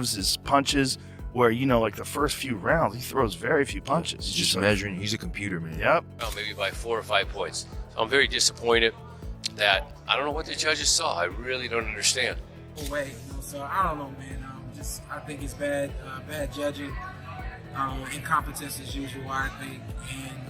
observes his punches, where, you know, like the first few rounds, he throws very few punches. He's just measuring. He's a computer, man. Yep. Maybe by 4 or 5 points. So I'm very disappointed that I don't know what the judges saw. I really don't understand. So I don't know, man. I think it's bad judging, incompetence as usual, I think, and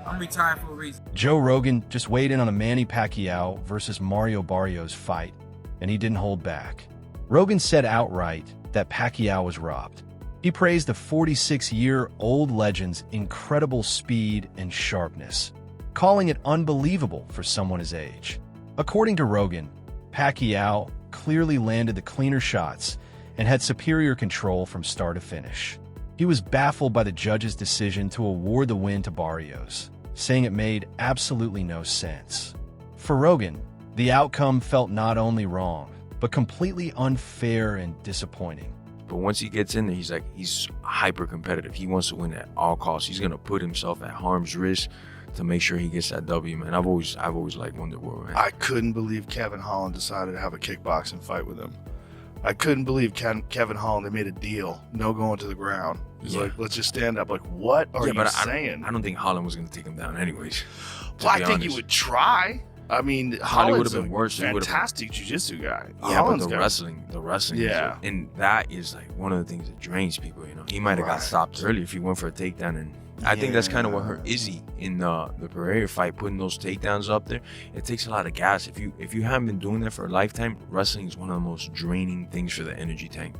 I'm retired for a reason. Joe Rogan just weighed in on a Manny Pacquiao versus Mario Barrios fight, and he didn't hold back. Rogan said outright that Pacquiao was robbed. He praised the 46-year-old legend's incredible speed and sharpness, calling it unbelievable for someone his age. According to Rogan, Pacquiao clearly landed the cleaner shots and had superior control from start to finish. He was baffled by the judge's decision to award the win to Barrios, saying it made absolutely no sense. For Rogan, the outcome felt not only wrong, but completely unfair and disappointing. But once he gets in there, he's hyper competitive. He wants to win at all costs. He's gonna put himself at harm's risk to make sure he gets that W, man. I've always liked Wonderboy, man. I couldn't believe Kevin Holland decided to have a kickboxing fight with him. I couldn't believe Kevin Holland, they made a deal, no going to the ground. He's like, let's just stand up. Like, what are you saying? I don't think Holland was going to take him down anyways. Well, I think he would try. I mean, Holland would have been worse. Fantastic jiu-jitsu guy. Yeah, but the wrestling. Yeah. And that is like one of the things that drains people, you know. He might have got stopped early if he went for a takedown, and I think that's kind of what hurt Izzy in the Pereira fight, putting those takedowns up there. It takes a lot of gas. If you haven't been doing that for a lifetime, wrestling is one of the most draining things for the energy tank.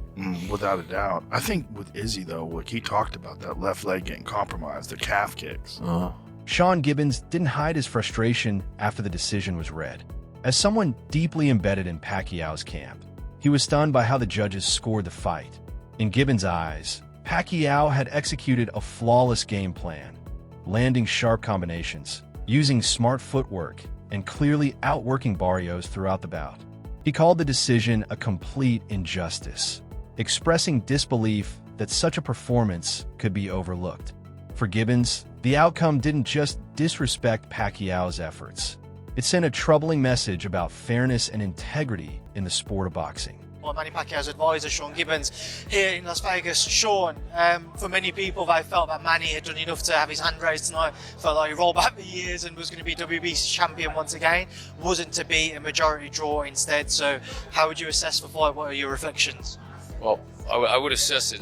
Without a doubt. I think with Izzy, though, like he talked about that left leg getting compromised, the calf kicks. Sean Gibbons didn't hide his frustration after the decision was read. As someone deeply embedded in Pacquiao's camp, he was stunned by how the judges scored the fight. In Gibbons' eyes, Pacquiao had executed a flawless game plan, landing sharp combinations, using smart footwork, and clearly outworking Barrios throughout the bout. He called the decision a complete injustice, expressing disbelief that such a performance could be overlooked. For Gibbons, the outcome didn't just disrespect Pacquiao's efforts. It sent a troubling message about fairness and integrity in the sport of boxing. Manny Pacquiao's advisor, Sean Gibbons, here in Las Vegas. Sean, for many people, they felt that Manny had done enough to have his hand raised tonight, felt like he rolled back the years and was going to be WBC champion once again, wasn't to be a majority draw instead. So how would you assess the fight? What are your reflections? Well, I would assess it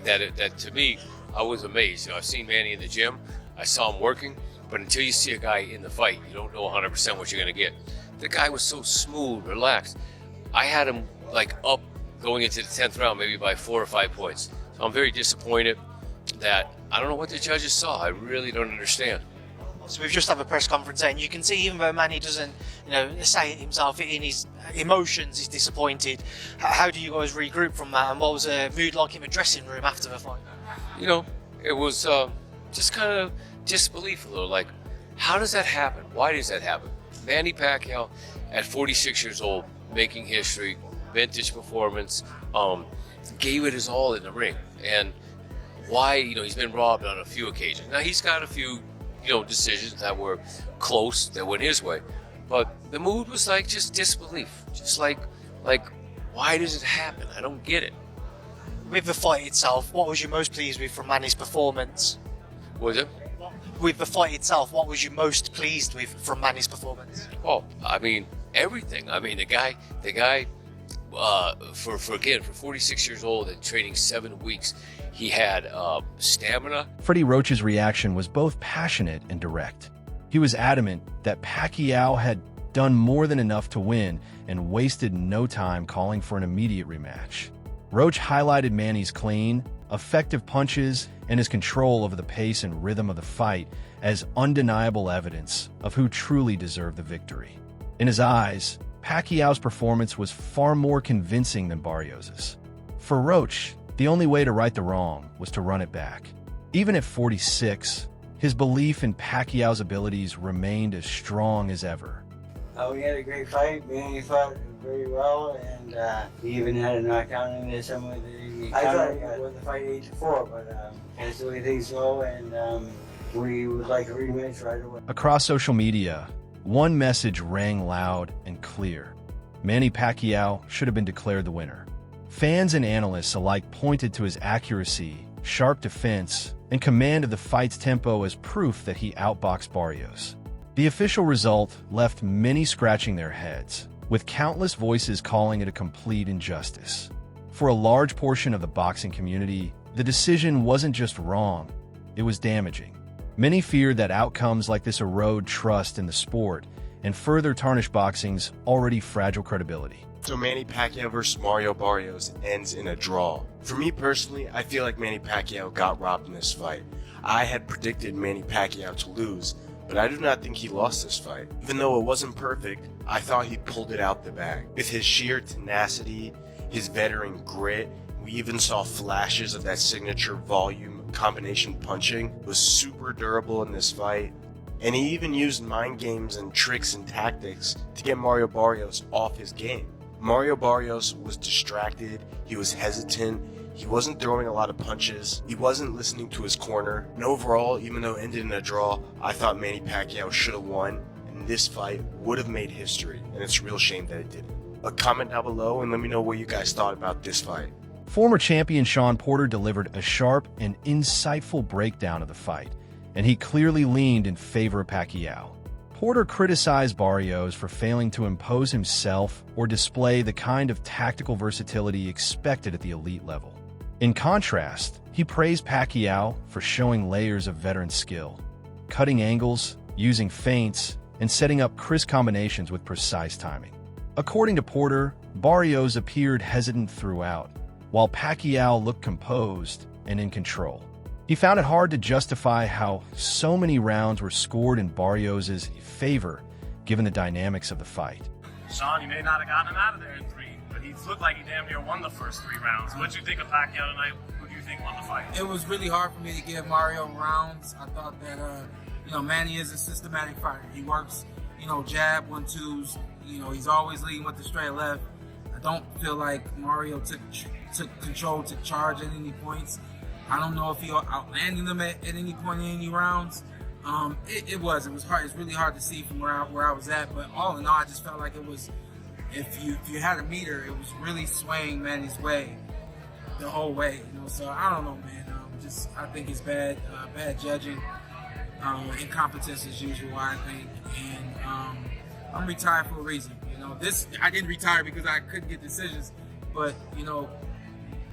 that to me, I was amazed. You know, I've seen Manny in the gym, I saw him working, but until you see a guy in the fight, you don't know 100% what you're going to get. The guy was so smooth, relaxed. I had him like up going into the 10th round, maybe by 4 or 5 points. So I'm very disappointed that I don't know what the judges saw. I really don't understand. So we've just had a press conference and you can see even though Manny doesn't, say it himself in his emotions, he's disappointed. How do you guys regroup from that, and what was the mood like in the dressing room after the fight? It was just kind of disbelief a little, like, how does that happen? Why does that happen? Manny Pacquiao, at 46 years old, making history, vintage performance, gave it his all in the ring. And why, he's been robbed on a few occasions. Now, he's got a few, decisions that were close, that went his way. But the mood was like just disbelief. Just like, why does it happen? I don't get it. With the fight itself, what was you most pleased with from Manny's performance? Was it? With the fight itself, what was you most pleased with from Manny's performance? Oh, I mean, everything. I mean, the guy, for 46 years old and training 7 weeks, he had stamina. Freddie Roach's reaction was both passionate and direct. He was adamant that Pacquiao had done more than enough to win and wasted no time calling for an immediate rematch. Roach highlighted Manny's clean, effective punches and his control over the pace and rhythm of the fight as undeniable evidence of who truly deserved the victory. In his eyes, Pacquiao's performance was far more convincing than Barrios's. For Roach, the only way to right the wrong was to run it back. Even at 46, his belief in Pacquiao's abilities remained as strong as ever. We had a great fight. Manny fought very well, and he even had a knockout in there somewhere. I thought he won the fight 8-4, but that's the way things go, and we would like a rematch right away. Across social media, one message rang loud and clear. Manny Pacquiao should have been declared the winner. Fans and analysts alike pointed to his accuracy, sharp defense, and command of the fight's tempo as proof that he outboxed Barrios. The official result left many scratching their heads, with countless voices calling it a complete injustice. For a large portion of the boxing community, the decision wasn't just wrong, it was damaging. Many feared that outcomes like this erode trust in the sport and further tarnish boxing's already fragile credibility. So Manny Pacquiao versus Mario Barrios ends in a draw. For me personally, I feel like Manny Pacquiao got robbed in this fight. I had predicted Manny Pacquiao to lose, but I do not think he lost this fight. Even though it wasn't perfect, I thought he pulled it out the bag. With his sheer tenacity, his veteran grit, we even saw flashes of that signature volume combination punching. It was super durable in this fight. And he even used mind games and tricks and tactics to get Mario Barrios off his game. Mario Barrios was distracted, he was hesitant, he wasn't throwing a lot of punches, he wasn't listening to his corner, and overall, even though it ended in a draw, I thought Manny Pacquiao should have won, and this fight would have made history, and it's a real shame that it didn't. But comment down below and let me know what you guys thought about this fight. Former champion Shawn Porter delivered a sharp and insightful breakdown of the fight, and he clearly leaned in favor of Pacquiao. Porter criticized Barrios for failing to impose himself or display the kind of tactical versatility expected at the elite level. In contrast, he praised Pacquiao for showing layers of veteran skill, cutting angles, using feints, and setting up crisp combinations with precise timing. According to Porter, Barrios appeared hesitant throughout, while Pacquiao looked composed and in control. He found it hard to justify how so many rounds were scored in Barrios' favor, given the dynamics of the fight. Shawn, he may not have gotten him out of there in 3, but he looked like he damn near won the first 3 rounds. What did you think of Pacquiao tonight? Who do you think won the fight? It was really hard for me to give Mario rounds. I thought that, Manny is a systematic fighter. He works, jab, 1-2s. He's always leading with the straight left. I don't feel like Mario took control, took charge at any points. I don't know if he outlanded them at any point in any rounds. It was hard. It's really hard to see from where I was at. But all in all, I just felt like it was, if you had a meter, it was really swaying Manny's way the whole way. So I don't know, man. I think it's bad judging, incompetence as usual. I think, and I'm retired for a reason. I didn't retire because I couldn't get decisions, but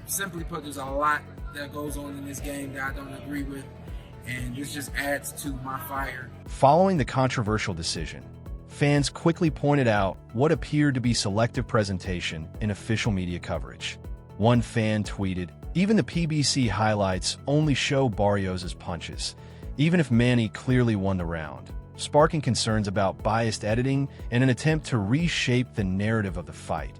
simply put, there's a lot that goes on in this game that I don't agree with, and this just adds to my fire. Following the controversial decision, fans quickly pointed out what appeared to be selective presentation in official media coverage. One fan tweeted, "Even the PBC highlights only show Barrios' punches, even if Manny clearly won the round," sparking concerns about biased editing and an attempt to reshape the narrative of the fight.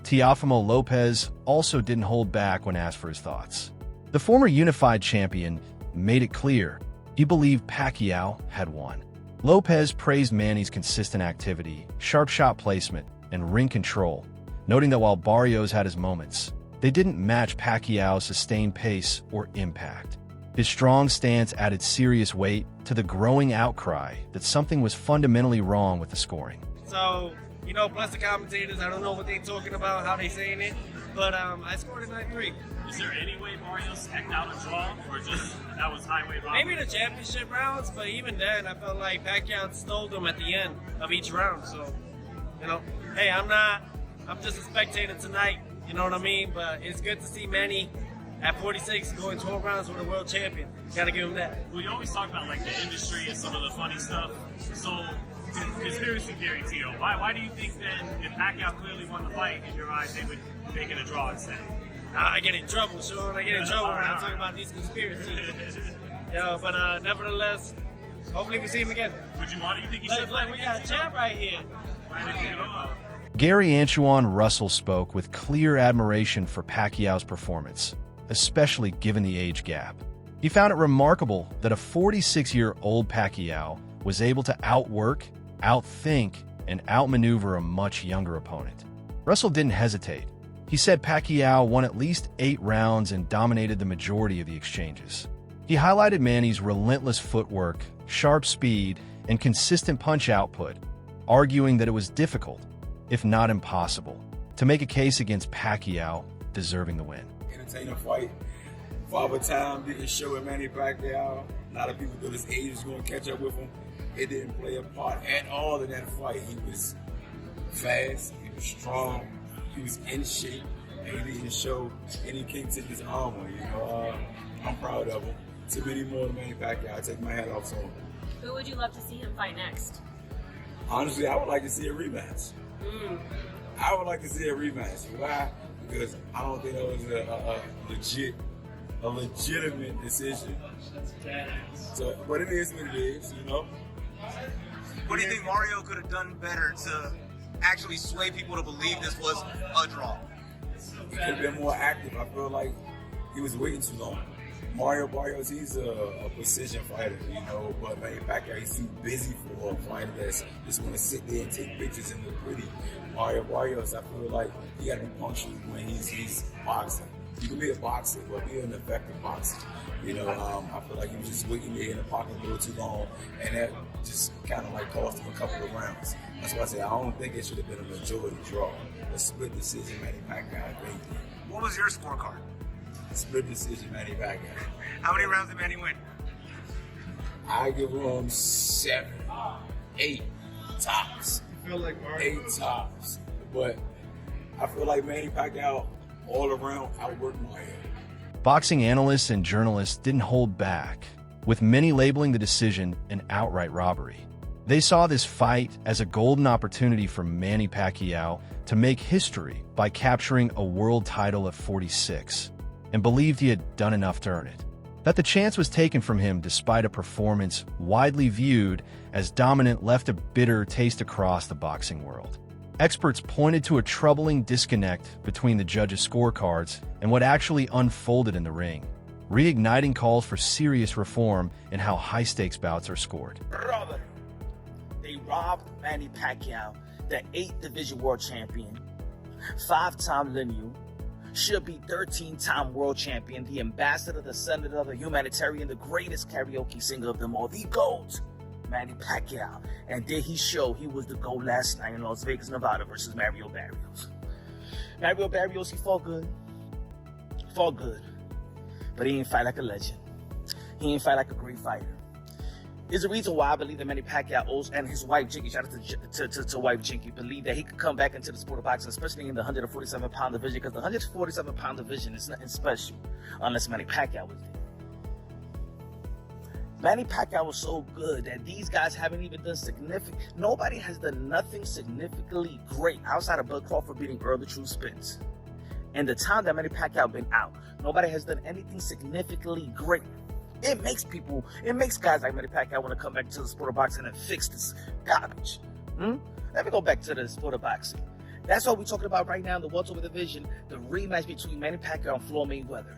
Teofimo Lopez also didn't hold back when asked for his thoughts. The former unified champion made it clear he believed Pacquiao had won. Lopez praised Manny's consistent activity, sharp shot placement, and ring control, noting that while Barrios had his moments, they didn't match Pacquiao's sustained pace or impact. His strong stance added serious weight to the growing outcry that something was fundamentally wrong with the scoring. So, plus the commentators, I don't know what they're talking about, how they saying it, but I scored a 9-3. Is there any way Barrios hecked out a draw, or just that was highway robbery? Maybe the championship rounds, but even then, I felt like Pacquiao stole them at the end of each round. So, hey, I'm just a spectator tonight, you know what I mean? But it's good to see Manny at 46 going 12 rounds with a world champion. Gotta give him that. Well, you always talk about the industry and some of the funny stuff. So, conspiracy theory, Tio. Why do you think then, if Pacquiao clearly won the fight, in your eyes, they would make it a draw instead? I get in trouble, Sean. I get in trouble when I'm talking about these conspiracies. But nevertheless, hopefully we see him again. Would you want? Do you think he should? We got a champ right here. Gary Antoine Russell spoke with clear admiration for Pacquiao's performance, especially given the age gap. He found it remarkable that a 46-year-old Pacquiao was able to outwork, outthink, and outmaneuver a much younger opponent. Russell didn't hesitate. He said Pacquiao won at least 8 rounds and dominated the majority of the exchanges. He highlighted Manny's relentless footwork, sharp speed, and consistent punch output, arguing that it was difficult, if not impossible, to make a case against Pacquiao deserving the win. Entertaining fight. Father Time didn't show at Manny Pacquiao. A lot of people thought his age was going to catch up with him. It didn't play a part at all in that fight. He was fast, he was strong, he was in shape, and he didn't show any kinks in his armor. You know, I'm proud of him. To many more than Manny Pacquiao, I take my hat off to him. Who would you love to see him fight next? Honestly, I would like to see a rematch. I would like to see a rematch. Why? Because I don't think that was a legitimate decision. So, but it is what it is, you know. What do you think Mario could have done better to actually sway people to believe this was a draw? He could have been more active. I feel like he was waiting too long. Mario Barrios, he's a precision fighter, you know, but Manny Pacquiao, he's too busy for a fighter that's just want to sit there and take pictures and look pretty. Mario Barrios, I feel like he got to be punctual when he's boxing. You can be a boxer, but be an effective boxer. You know, I feel like he was just waiting there in the pocket a little too long, and that just kind of like cost him a couple of rounds. That's why I say I don't think it should have been a majority draw. A split decision, Manny Pacquiao, I think. What was your scorecard? Split decision, Manny Pacquiao. How many rounds did Manny win? I give him 7, 8 tops. You feel like Mario? 8 tops. But I feel like Manny Pacquiao all around outworked Mario. Boxing analysts and journalists didn't hold back, with many labeling the decision an outright robbery. They saw this fight as a golden opportunity for Manny Pacquiao to make history by capturing a world title at 46, and believed he had done enough to earn it. That the chance was taken from him despite a performance widely viewed as dominant left a bitter taste across the boxing world. Experts pointed to a troubling disconnect between the judges' scorecards and what actually unfolded in the ring, reigniting calls for serious reform in how high-stakes bouts are scored. Robbery. They robbed Manny Pacquiao, the 8th division world champion, 5-time lineal, should be 13-time world champion, the ambassador, the senator, the humanitarian, the greatest karaoke singer of them all, the GOAT, Manny Pacquiao. And did he show he was the GOAT last night in Las Vegas, Nevada versus Mario Barrios. Mario Barrios, he fought good. Fought good. But he ain't fight like a legend. He ain't fight like a great fighter. There's a reason why I believe that Manny Pacquiao and his wife, Jinky, shout out to wife Jinky, believe that he could come back into the sport of boxing, especially in the 147-pound division, because the 147-pound division is nothing special unless Manny Pacquiao was there. Manny Pacquiao was so good that these guys haven't even done significant. Nobody has done nothing significantly great outside of Bud Crawford beating Earl the True Spence. And the time that Manny Pacquiao been out, nobody has done anything significantly great. It makes guys like Manny Pacquiao want to come back to the sport of boxing and fix this garbage. Let me go back to the sport of boxing. That's what we're talking about right now in the welterweight division, the rematch between Manny Pacquiao and Floyd Mayweather.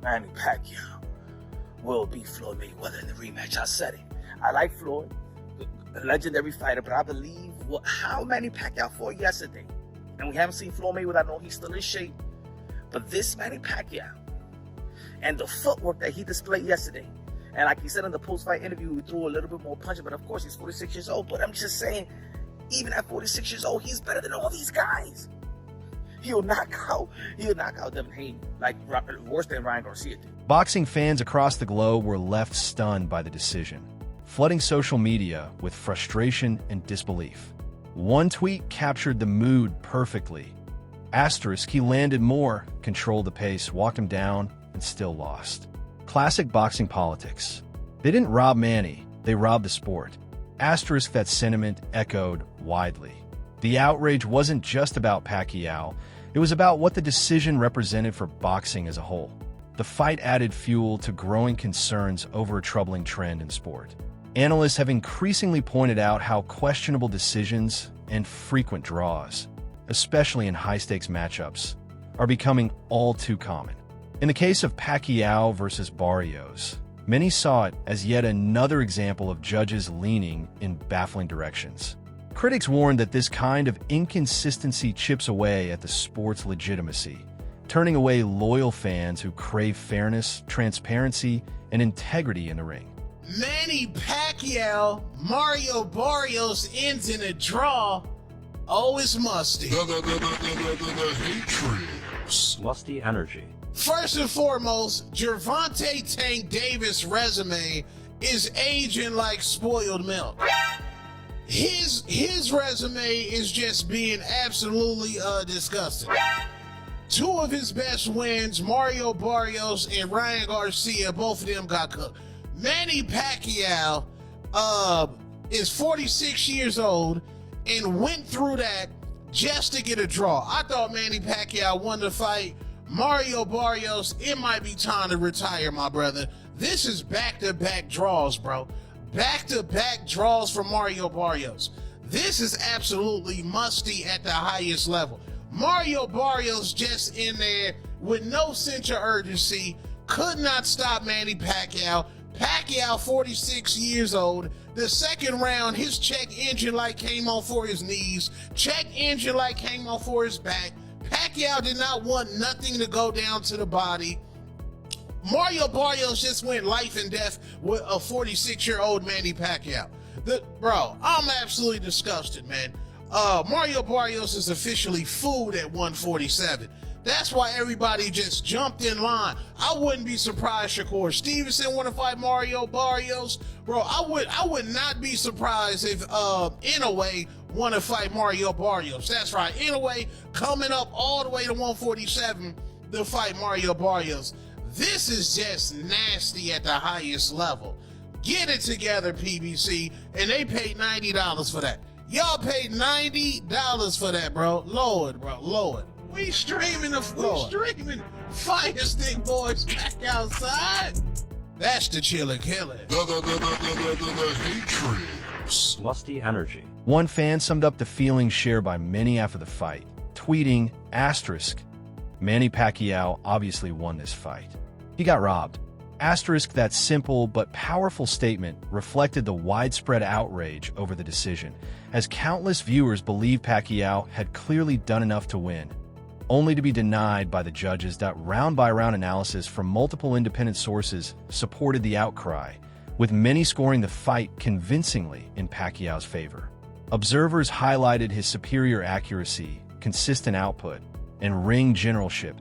Manny Pacquiao will beat Floyd Mayweather in the rematch. I said it. I like Floyd, a legendary fighter, but I believe how Manny Pacquiao fought yesterday. And we haven't seen Floyd Mayweather. I know he's still in shape. But this Manny Pacquiao, and the footwork that he displayed yesterday. And like he said in the post-fight interview, he threw a little bit more punch, but of course he's 46 years old. But I'm just saying, even at 46 years old, he's better than all these guys. He'll knock out Devin Haney, like worse than Ryan Garcia did. Boxing fans across the globe were left stunned by the decision, flooding social media with frustration and disbelief. One tweet captured the mood perfectly. Asterisk, he landed more, controlled the pace, walked him down, and still lost. Classic boxing politics. They didn't rob Manny, they robbed the sport. Asterisk, that sentiment echoed widely. The outrage wasn't just about Pacquiao, it was about what the decision represented for boxing as a whole. The fight added fuel to growing concerns over a troubling trend in sport. Analysts have increasingly pointed out how questionable decisions and frequent draws, especially in high-stakes matchups, are becoming all too common. In the case of Pacquiao versus Barrios, many saw it as yet another example of judges leaning in baffling directions. Critics warned that this kind of inconsistency chips away at the sport's legitimacy, turning away loyal fans who crave fairness, transparency, and integrity in the ring. Manny Pacquiao, Mario Barrios ends in a draw. Oh, it's musty. The hatred. Musty energy. First and foremost, Gervonta Tank Davis' resume is aging like spoiled milk. His resume is just being absolutely disgusting. Two of his best wins, Mario Barrios and Ryan Garcia, both of them got cooked. Manny Pacquiao is 46 years old and went through that just to get a draw. I thought Manny Pacquiao won the fight. Mario Barrios, it might be time to retire, my brother. This is back-to-back draws, bro. Back-to-back draws for Mario Barrios. This is absolutely musty at the highest level. Mario Barrios just in there with no sense of urgency, could not stop Manny Pacquiao. Pacquiao, 46 years old. The second round, his check engine light came on for his knees. Check engine light came on for his back. Pacquiao did not want nothing to go down to the body. Mario Barrios just went life and death with a 46-year-old Manny Pacquiao. Bro, I'm absolutely disgusted, man. Mario Barrios is officially food at 147. That's why everybody just jumped in line. I wouldn't be surprised Shakur Stevenson want to fight Mario Barrios. Bro, I would not be surprised if Inoue want to fight Mario Barrios. That's right. Inoue coming up all the way to 147 to fight Mario Barrios. This is just nasty at the highest level. Get it together, PBC. And they paid $90 for that. Y'all paid $90 for that, bro. Lord, bro. Lord. We streaming Fire Stick Boys back outside. That's the chiller killer. The hatred. Musty energy. One fan summed up the feelings shared by many after the fight, tweeting, Manny Pacquiao obviously won this fight. He got robbed. That simple but powerful statement reflected the widespread outrage over the decision, as countless viewers believed Pacquiao had clearly done enough to win, only to be denied by the judges. That round-by-round analysis from multiple independent sources supported the outcry, with many scoring the fight convincingly in Pacquiao's favor. Observers highlighted his superior accuracy, consistent output, and ring generalship,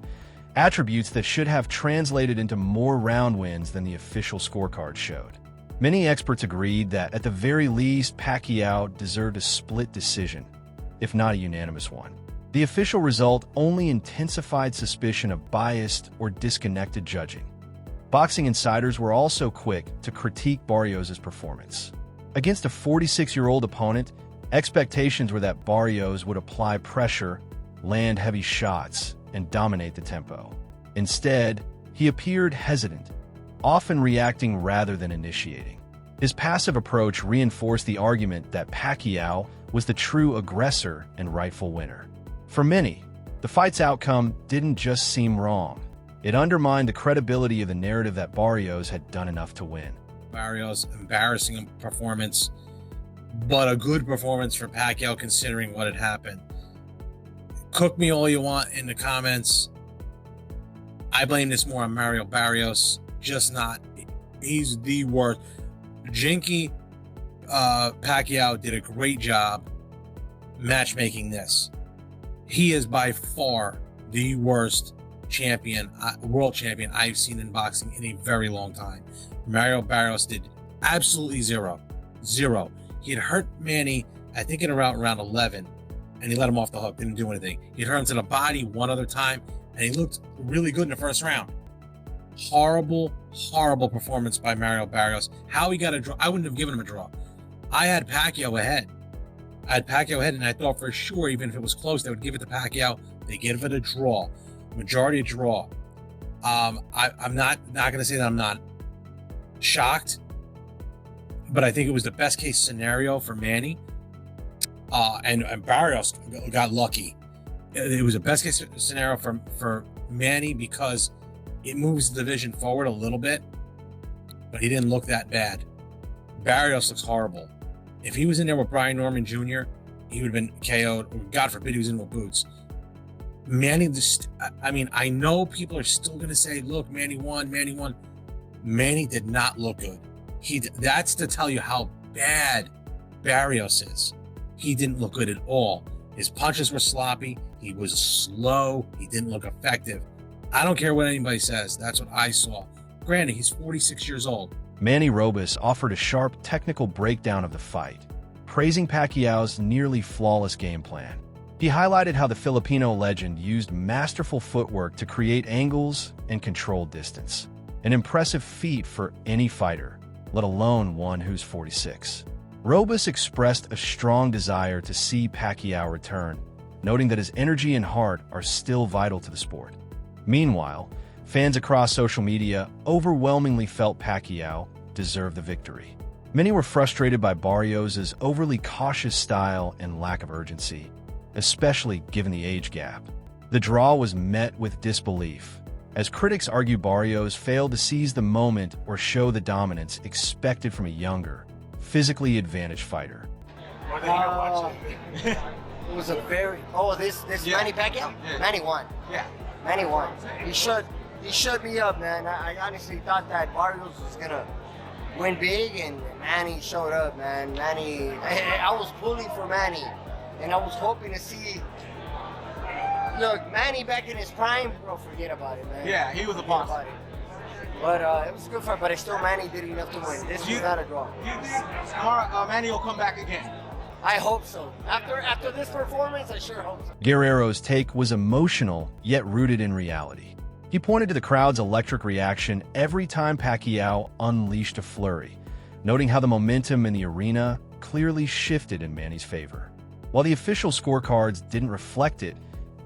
attributes that should have translated into more round wins than the official scorecard showed. Many experts agreed that, at the very least, Pacquiao deserved a split decision, if not a unanimous one. The official result only intensified suspicion of biased or disconnected judging. Boxing insiders were also quick to critique Barrios' performance. Against a 46-year-old opponent, expectations were that Barrios would apply pressure, land heavy shots, and dominate the tempo. Instead, he appeared hesitant, often reacting rather than initiating. His passive approach reinforced the argument that Pacquiao was the true aggressor and rightful winner. For many, the fight's outcome didn't just seem wrong. It undermined the credibility of the narrative that Barrios had done enough to win. Barrios, embarrassing performance, but a good performance for Pacquiao considering what had happened. Cook me all you want in the comments. I blame this more on Mario Barrios, just not. He's the worst. Jinky Pacquiao did a great job matchmaking this. He is by far the worst world champion I've seen in boxing in a very long time. Mario Barrios did absolutely zero. He had hurt Manny, I think, in around round 11, and he let him off the hook, didn't do anything. He hurt him to the body one other time, and he looked really good in the first round. Horrible performance by Mario Barrios. How he got a draw, I wouldn't have given him a draw. I had Pacquiao ahead, and I thought for sure, even if it was close, they would give it to Pacquiao. They give it a draw, majority draw. I'm not going to say that I'm not shocked, but I think it was the best case scenario for Manny. And Barrios got lucky. It was a best case scenario for Manny because it moves the division forward a little bit, but he didn't look that bad. Barrios looks horrible. If he was in there with Brian Norman Jr., he would have been KO'd. Or God forbid he was in with Boots. Manny, I know people are still going to say, look, Manny won. Manny did not look good. That's to tell you how bad Barrios is. He didn't look good at all. His punches were sloppy. He was slow. He didn't look effective. I don't care what anybody says. That's what I saw. Granted, he's 46 years old. Manny Robus offered a sharp technical breakdown of the fight, praising Pacquiao's nearly flawless game plan. He highlighted how the Filipino legend used masterful footwork to create angles and control distance, an impressive feat for any fighter, let alone one who's 46. Robus expressed a strong desire to see Pacquiao return, noting that his energy and heart are still vital to the sport. Meanwhile, fans across social media overwhelmingly felt Pacquiao deserved the victory. Many were frustrated by Barrios' overly cautious style and lack of urgency, especially given the age gap. The draw was met with disbelief, as critics argue Barrios failed to seize the moment or show the dominance expected from a younger, physically advantaged fighter. It was a very... Oh, this Manny Pacquiao? Yeah. Manny won. Yeah. Manny won. He shut me up, man. I honestly thought that Barrios was gonna win big, and Manny showed up, man. I was pulling for Manny, and I was hoping to see... Look, Manny back in his prime, bro, forget about it, man. Yeah, he was a boss. But it was a good fight, but still Manny did enough to win. This was not a draw. You think Manny will come back again? I hope so. After this performance, I sure hope so. Guerrero's take was emotional, yet rooted in reality. He pointed to the crowd's electric reaction every time Pacquiao unleashed a flurry, noting how the momentum in the arena clearly shifted in Manny's favor. While the official scorecards didn't reflect it,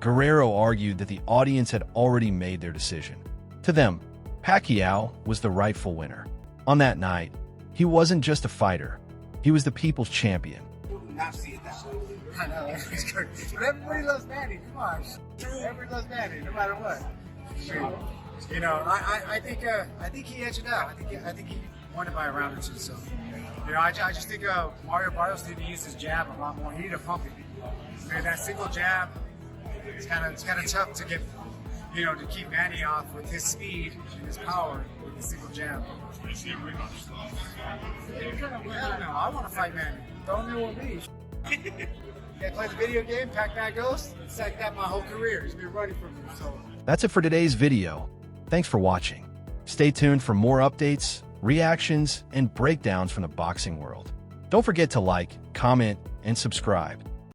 Guerrero argued that the audience had already made their decision. To them, Pacquiao was the rightful winner. On that night, he wasn't just a fighter, he was the people's champion. Not see it that way. I know, it's crazy. But everybody loves Manny. Come on. Everybody loves Manny, no matter what. You know, I think he edged it out. I think he won it by a round or two. So, you know, I just think Mario Barrios needed to use his jab a lot more. He needed to pump it. Man, that single jab, it's kind of tough to get, you know, to keep Manny off with his speed and his power with the single jab. Hell no, I want to fight Manny. Don't know what me. Yeah, play the video game, Pac-Man Ghost. It's like that my whole career. He's been running from me. So that's it for today's video. Thanks for watching. Stay tuned for more updates, reactions, and breakdowns from the boxing world. Don't forget to like, comment, and subscribe.